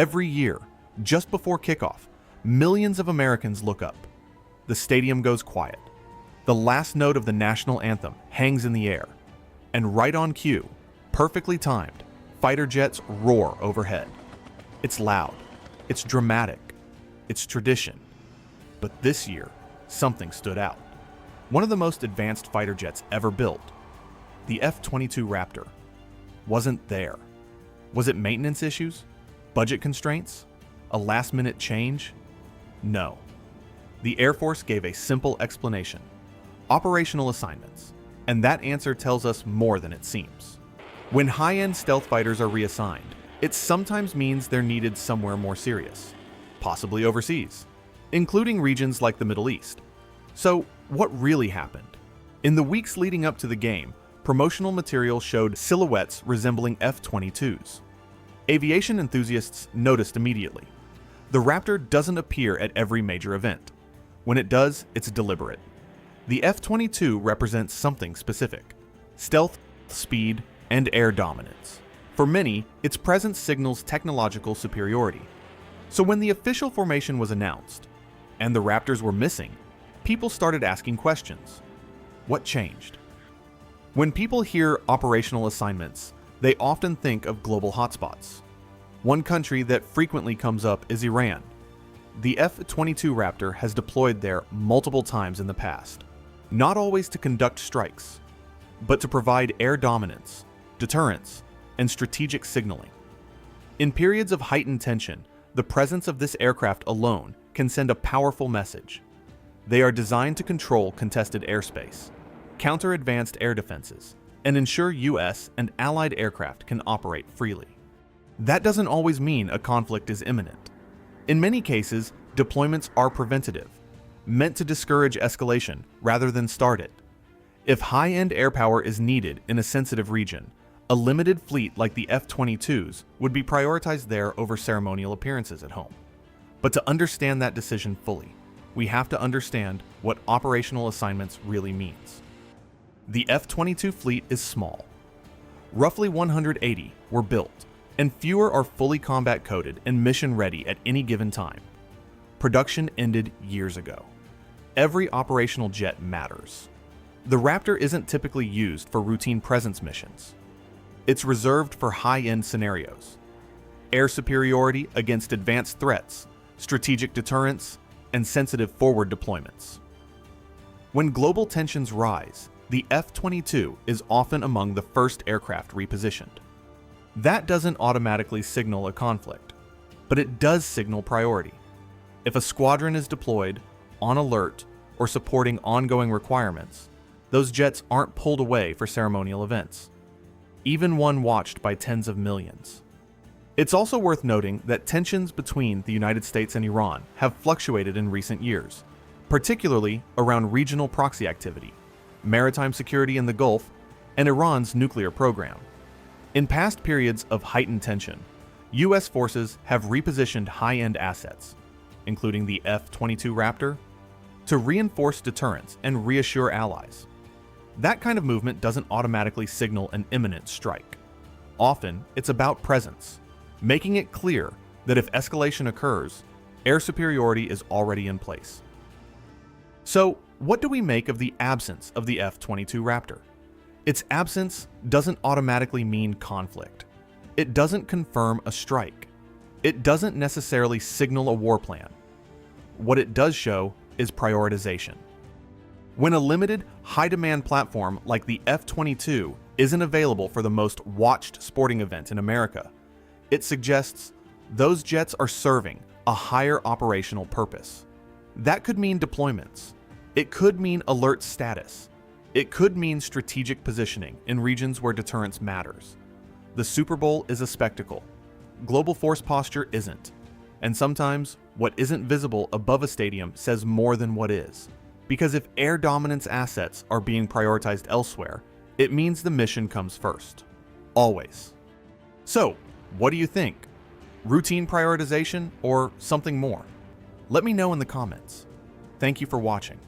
Every year, just before kickoff, millions of Americans look up. The stadium goes quiet. The last note of the national anthem hangs in the air. And right on cue, perfectly timed, fighter jets roar overhead. It's loud. It's dramatic. It's tradition. But this year, something stood out. One of the most advanced fighter jets ever built, the F-22 Raptor, wasn't there. Was it maintenance issues? Budget constraints? A last-minute change? No. The Air Force gave a simple explanation: operational assignments. And that answer tells us more than it seems. When high-end stealth fighters are reassigned, it sometimes means they're needed somewhere more serious, possibly overseas, including regions like the Middle East. So, what really happened? In the weeks leading up to the game, promotional material showed silhouettes resembling F-22s. Aviation enthusiasts noticed immediately. The Raptor doesn't appear at every major event. When it does, it's deliberate. The F-22 represents something specific: stealth, speed, and air dominance. For many, its presence signals technological superiority. So when the official formation was announced, and the Raptors were missing, people started asking questions. What changed? When people hear operational assignments, they often think of global hotspots. One country that frequently comes up is Iran. The F-22 Raptor has deployed there multiple times in the past, not always to conduct strikes, but to provide air dominance, deterrence, and strategic signaling. In periods of heightened tension, the presence of this aircraft alone can send a powerful message. They are designed to control contested airspace, counter advanced air defenses, and ensure U.S. and allied aircraft can operate freely. That doesn't always mean a conflict is imminent. In many cases, deployments are preventative, meant to discourage escalation rather than start it. If high-end air power is needed in a sensitive region, a limited fleet like the F-22s would be prioritized there over ceremonial appearances at home. But to understand that decision fully, we have to understand what operational assignments really means. The F-22 fleet is small. Roughly 180 were built, and fewer are fully combat-coded and mission-ready at any given time. Production ended years ago. Every operational jet matters. The Raptor isn't typically used for routine presence missions. It's reserved for high-end scenarios: air superiority against advanced threats, strategic deterrence, and sensitive forward deployments. When global tensions rise, the F-22 is often among the first aircraft repositioned. That doesn't automatically signal a conflict, but it does signal priority. If a squadron is deployed, on alert, or supporting ongoing requirements, those jets aren't pulled away for ceremonial events, even one watched by tens of millions. It's also worth noting that tensions between the United States and Iran have fluctuated in recent years, particularly around regional proxy activity, maritime security in the Gulf, and Iran's nuclear program. In past periods of heightened tension, U.S. forces have repositioned high-end assets, including the F-22 Raptor, to reinforce deterrence and reassure allies. That kind of movement doesn't automatically signal an imminent strike. Often, it's about presence, making it clear that if escalation occurs, air superiority is already in place. So, what do we make of the absence of the F-22 Raptor? Its absence doesn't automatically mean conflict. It doesn't confirm a strike. It doesn't necessarily signal a war plan. What it does show is prioritization. When a limited, high-demand platform like the F-22 isn't available for the most watched sporting event in America, it suggests those jets are serving a higher operational purpose. That could mean deployments. It could mean alert status. It could mean strategic positioning in regions where deterrence matters. The Super Bowl is a spectacle. Global force posture isn't. And sometimes, what isn't visible above a stadium says more than what is. Because if air dominance assets are being prioritized elsewhere, it means the mission comes first. Always. So, what do you think? Routine prioritization or something more? Let me know in the comments. Thank you for watching.